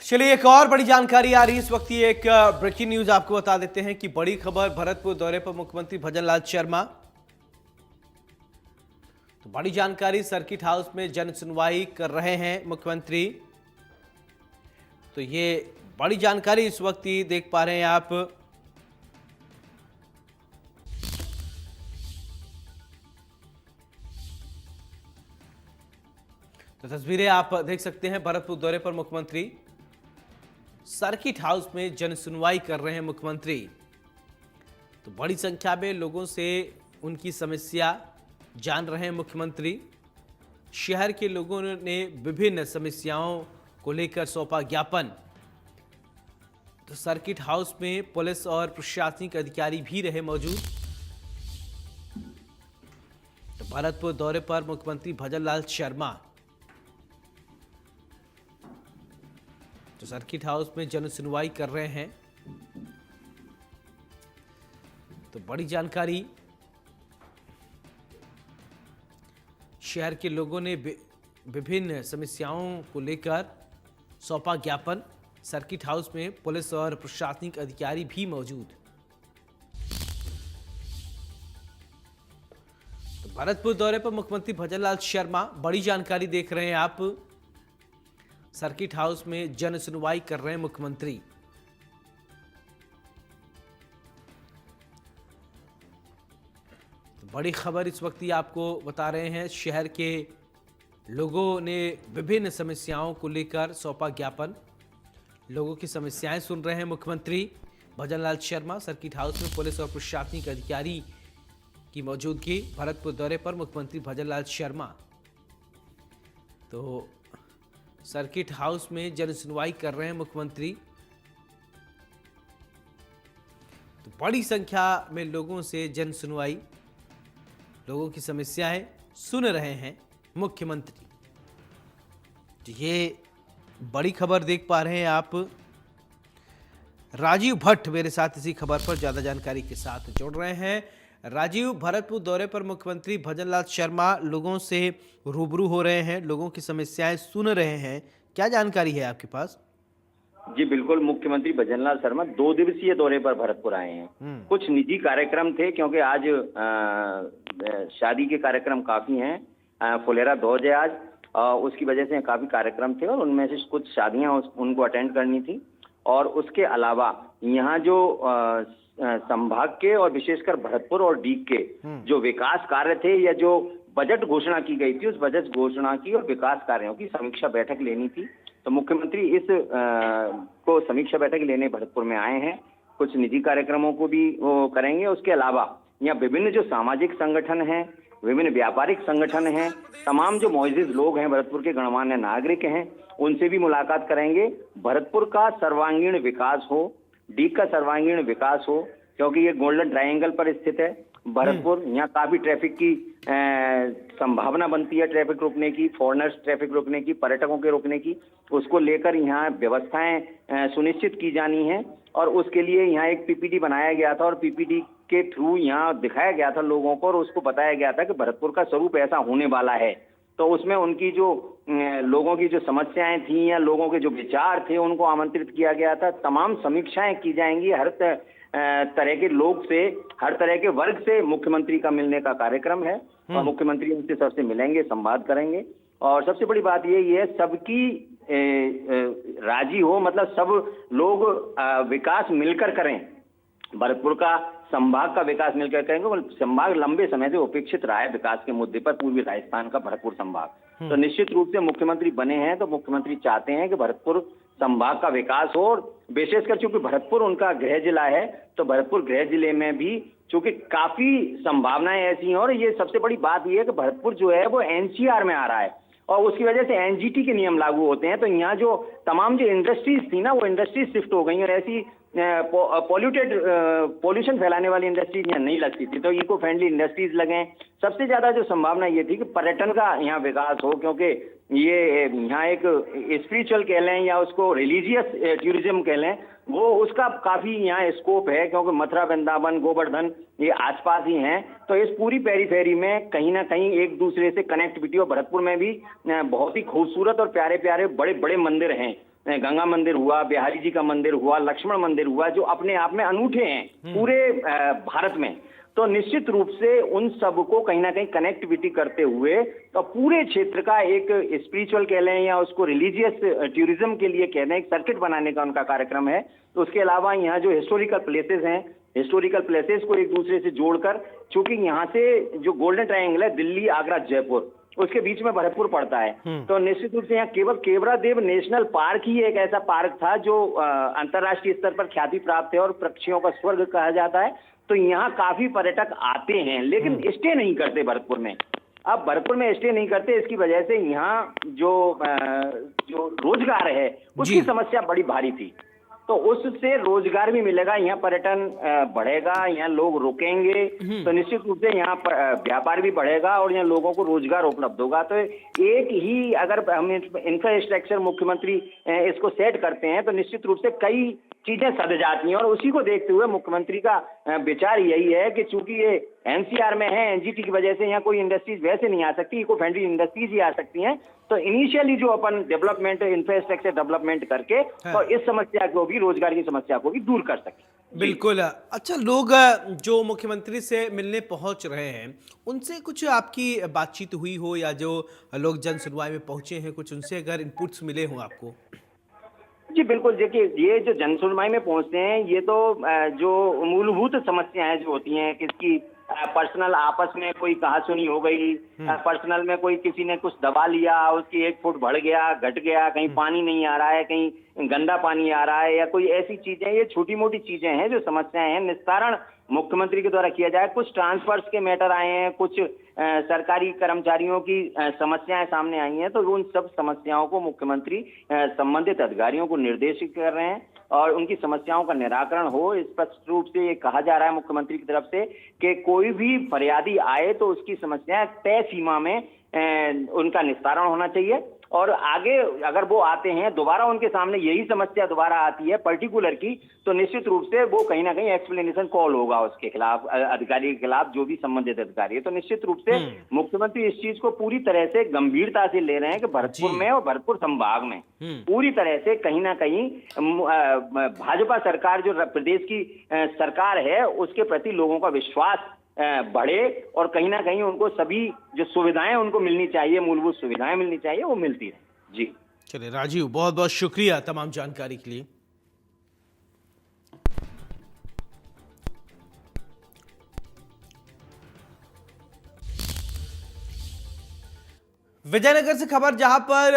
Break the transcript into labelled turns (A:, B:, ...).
A: चलिए एक और बड़ी जानकारी आ रही है इस वक्त। ये एक ब्रेकिंग न्यूज आपको बता देते हैं कि बड़ी खबर, भरतपुर दौरे पर मुख्यमंत्री भजनलाल शर्मा। तो बड़ी जानकारी, सर्किट हाउस में जन सुनवाई कर रहे हैं मुख्यमंत्री। तो ये बड़ी जानकारी इस वक्त ही देख पा रहे हैं आप। तो तस्वीरें आप देख सकते हैं, भरतपुर दौरे पर मुख्यमंत्री, सर्किट हाउस में जन सुनवाई कर रहे हैं मुख्यमंत्री। तो बड़ी संख्या में लोगों से उनकी समस्या जान रहे हैं मुख्यमंत्री। शहर के लोगों ने विभिन्न समस्याओं को लेकर सौंपा ज्ञापन। तो सर्किट हाउस में पुलिस और प्रशासनिक अधिकारी भी रहे मौजूद। तो भरतपुर दौरे पर मुख्यमंत्री भजनलाल शर्मा। तो सर्किट हाउस में जन सुनवाई कर रहे हैं। तो बड़ी जानकारी, शहर के लोगों ने विभिन्न समस्याओं को लेकर सौंपा ज्ञापन। सर्किट हाउस में पुलिस और प्रशासनिक अधिकारी भी मौजूद। तो भरतपुर दौरे पर मुख्यमंत्री भजनलाल शर्मा, बड़ी जानकारी देख रहे हैं आप। सर्किट हाउस में जन सुनवाई कर रहे हैं मुख्यमंत्री। तो बड़ी खबर इस वक्त ही आपको बता रहे हैं, शहर के लोगों ने विभिन्न समस्याओं को लेकर सौंपा ज्ञापन। लोगों की समस्याएं सुन रहे हैं मुख्यमंत्री भजनलाल शर्मा। सर्किट हाउस में पुलिस और प्रशासनिक अधिकारी की मौजूदगी। भरतपुर दौरे पर मुख्यमंत्री भजनलाल शर्मा। तो सर्किट हाउस में जन सुनवाई कर रहे हैं मुख्यमंत्री। तो बड़ी संख्या में लोगों से जन सुनवाई, लोगों की समस्याएं सुन रहे हैं मुख्यमंत्री। तो ये बड़ी खबर देख पा रहे हैं आप। राजीव भट्ट मेरे साथ इसी खबर पर ज्यादा जानकारी के साथ जुड़ रहे हैं। राजीव, भरतपुर दौरे पर मुख्यमंत्री भजनलाल शर्मा लोगों से रूबरू हो रहे हैं, लोगों की समस्याएं सुन रहे हैं, क्या जानकारी है आपके पास?
B: जी बिल्कुल, मुख्यमंत्री भजनलाल शर्मा 2 दिवसीय दौरे पर भरतपुर आए हैं। कुछ निजी कार्यक्रम थे, क्योंकि आज शादी के कार्यक्रम काफी हैं। फुलेरा दौज है आज, उसकी वजह से काफी कार्यक्रम थे और उनमें से कुछ शादियां उनको अटेंड करनी थी। और उसके अलावा यहाँ जो संभाग के और विशेषकर भरतपुर और डीग के जो विकास कार्य थे, या जो बजट घोषणा की गई थी, उस बजट घोषणा की और विकास कार्यों की समीक्षा बैठक लेनी थी। तो मुख्यमंत्री इस को समीक्षा बैठक लेने भरतपुर में आए हैं। कुछ निजी कार्यक्रमों को भी वो करेंगे। उसके अलावा यहाँ विभिन्न जो सामाजिक संगठन हैं, विभिन्न व्यापारिक संगठन हैं, तमाम जो मौजूद लोग हैं, भरतपुर के गणमान्य नागरिक हैं, उनसे भी मुलाकात करेंगे। भरतपुर का सर्वांगीण विकास हो, डीग का सर्वांगीण विकास हो, क्योंकि ये गोल्डन ट्रायंगल पर स्थित है भरतपुर। यहाँ काफी ट्रैफिक की संभावना बनती है, ट्रैफिक रोकने की, फॉरेनर्स ट्रैफिक रोकने की, पर्यटकों के रोकने की। उसको लेकर यहाँ व्यवस्थाएं सुनिश्चित की जानी है। और उसके लिए यहाँ एक पीपीटी बनाया गया था और पीपीटी के थ्रू यहाँ दिखाया गया था लोगों को, और उसको बताया गया था कि भरतपुर का स्वरूप ऐसा होने वाला है। तो उसमें उनकी जो लोगों की जो समस्याएं थी या लोगों के जो विचार थे, उनको आमंत्रित किया गया था। तमाम समीक्षाएं की जाएंगी। हर तरह के लोग से, हर तरह के वर्ग से मुख्यमंत्री का मिलने का कार्यक्रम है। और मुख्यमंत्री उनसे सबसे मिलेंगे, संवाद करेंगे। और सबसे बड़ी बात यही है, सबकी राजी हो, मतलब सब लोग विकास मिलकर करें। भरतपुर का संभाग का विकास मिलकर करेंगे। संभाग लंबे समय से उपेक्षित रहा है विकास के मुद्दे पर, पूर्वी राजस्थान का भरतपुर संभाग। तो निश्चित रूप से मुख्यमंत्री बने हैं तो मुख्यमंत्री चाहते हैं कि भरतपुर संभाग का विकास हो। और विशेषकर चूंकि भरतपुर उनका गृह जिला है, तो भरतपुर गृह जिले में भी चूंकि काफी संभावनाएं ऐसी हैं। और ये सबसे बड़ी बात यह है कि भरतपुर जो है वो एनसीआर में आ रहा है, और उसकी वजह से एनजीटी के नियम लागू होते हैं। तो यहाँ जो तमाम जो इंडस्ट्रीज थी ना, वो इंडस्ट्रीज शिफ्ट हो गई, और ऐसी पॉल्यूशन फैलाने वाली इंडस्ट्रीज यहाँ नहीं लगती थी। तो इको फ्रेंडली इंडस्ट्रीज लगे। सबसे ज्यादा जो संभावना ये थी कि पर्यटन का यहाँ विकास हो, क्योंकि ये यहाँ एक स्पिरिचुअल कह लें या उसको रिलीजियस टूरिज्म कह लें, वो उसका काफी यहाँ स्कोप है, क्योंकि मथुरा, वृंदावन, गोवर्धन ये आसपास ही हैं। तो इस पूरी पेरीफेरी में कहीं ना कहीं एक दूसरे से कनेक्टिविटी, और भरतपुर में भी बहुत ही खूबसूरत और प्यारे प्यारे बड़े बड़े मंदिर हैं गंगा मंदिर हुआ, बिहारी जी का मंदिर हुआ, लक्ष्मण मंदिर हुआ, जो अपने आप में अनूठे हैं पूरे भारत में। तो निश्चित रूप से उन सबको कहीं ना कहीं कनेक्टिविटी करते हुए तो पूरे क्षेत्र का एक स्पिरिचुअल कह लें या उसको रिलीजियस टूरिज्म के लिए कह लें एक सर्किट बनाने का उनका कार्यक्रम है। तो उसके अलावा यहाँ जो हिस्टोरिकल प्लेसेस हैं, हिस्टोरिकल प्लेसेस को एक दूसरे से जोड़कर, चूंकि यहाँ से जो गोल्डन ट्रायंगल है दिल्ली, आगरा, जयपुर, उसके बीच में भरतपुर पड़ता है। तो निश्चित रूप से यहाँ केवल केवरादेव नेशनल पार्क ही एक ऐसा पार्क था जो अंतर्राष्ट्रीय स्तर पर ख्याति प्राप्त है और पक्षियों का स्वर्ग कहा जाता है। तो यहाँ काफी पर्यटक आते हैं, लेकिन स्टे नहीं करते भरतपुर में। अब भरतपुर में स्टे नहीं करते, इसकी वजह से यहाँ जो रोजगार है उसकी समस्या बड़ी भारी थी। तो उससे रोजगार भी मिलेगा, यहाँ पर्यटन बढ़ेगा, यहाँ लोग रुकेंगे, तो निश्चित रूप से यहाँ व्यापार भी बढ़ेगा और यहाँ लोगों को रोजगार उपलब्ध होगा। तो एक ही अगर हम इंफ्रास्ट्रक्चर मुख्यमंत्री इसको सेट करते हैं तो निश्चित रूप से कई चीजें सध जाती हैं। और उसी को देखते हुए मुख्यमंत्री का विचार यही है कि चूंकि ये एनसीआर में है, एनजीटी की वजह से यहाँ कोई इंडस्ट्रीज वैसे नहीं आ सकती, इको फ्रेंडली इंडस्ट्रीज ही आ सकती हैं। तो इनिशियली जो अपन डेवलपमेंट, इंफ्रास्ट्रक्चर डेवलपमेंट करके तो इस समस्या को भी, रोजगार की समस्या को भी दूर कर सके।
A: बिल्कुल। अच्छा, लोग जो मुख्यमंत्री से मिलने पहुंच रहे हैं उनसे कुछ आपकी बातचीत हुई हो, या जो लोग जन सुनवाई में पहुंचे हैं कुछ उनसे अगर इनपुट्स मिले हों आपको?
B: जी बिल्कुल, देखिए ये जो जन सुनवाई में पहुंचते हैं ये तो जो मूलभूत समस्याएं जो होती हैं, किसकी पर्सनल आपस में कोई कहासुनी हो गई, पर्सनल में कोई किसी ने कुछ दबा लिया, उसकी 1 फुट बढ़ गया, घट गया, कहीं पानी नहीं आ रहा है, कहीं गंदा पानी आ रहा है, या कोई ऐसी चीजें, ये छोटी मोटी चीजें हैं जो समस्याएं हैं, निस्तारण मुख्यमंत्री के द्वारा किया जाए। कुछ ट्रांसफर्स के मैटर आए हैं, कुछ सरकारी कर्मचारियों की समस्याएं सामने आई हैं, तो उन सब समस्याओं को मुख्यमंत्री संबंधित अधिकारियों को निर्देशित कर रहे हैं और उनकी समस्याओं का निराकरण हो। स्पष्ट रूप से ये कहा जा रहा है मुख्यमंत्री की तरफ से कि कोई भी फरियादी आए तो उसकी समस्याएं तय सीमा में उनका निस्तारण होना चाहिए। और आगे अगर वो आते हैं दोबारा, उनके सामने यही समस्या दोबारा आती है पर्टिकुलर की, तो निश्चित रूप से वो कहीं ना कहीं एक्सप्लेनेशन कॉल होगा उसके खिलाफ, अधिकारी के खिलाफ, जो भी संबंधित अधिकारी है। तो निश्चित रूप से मुख्यमंत्री इस चीज को पूरी तरह से गंभीरता से ले रहे हैं कि भरतपुर में और भरतपुर संभाग में पूरी तरह से कहीं ना कहीं भाजपा सरकार, जो प्रदेश की सरकार है, उसके प्रति लोगों का विश्वास बढ़े और कहीं ना कहीं उनको सभी जो सुविधाएं उनको मिलनी चाहिए, मूलभूत सुविधाएं मिलनी चाहिए, वो मिलती रहे। जी
A: चलिए राजीव, बहुत बहुत शुक्रिया तमाम जानकारी के लिए। विजयनगर से खबर, जहां पर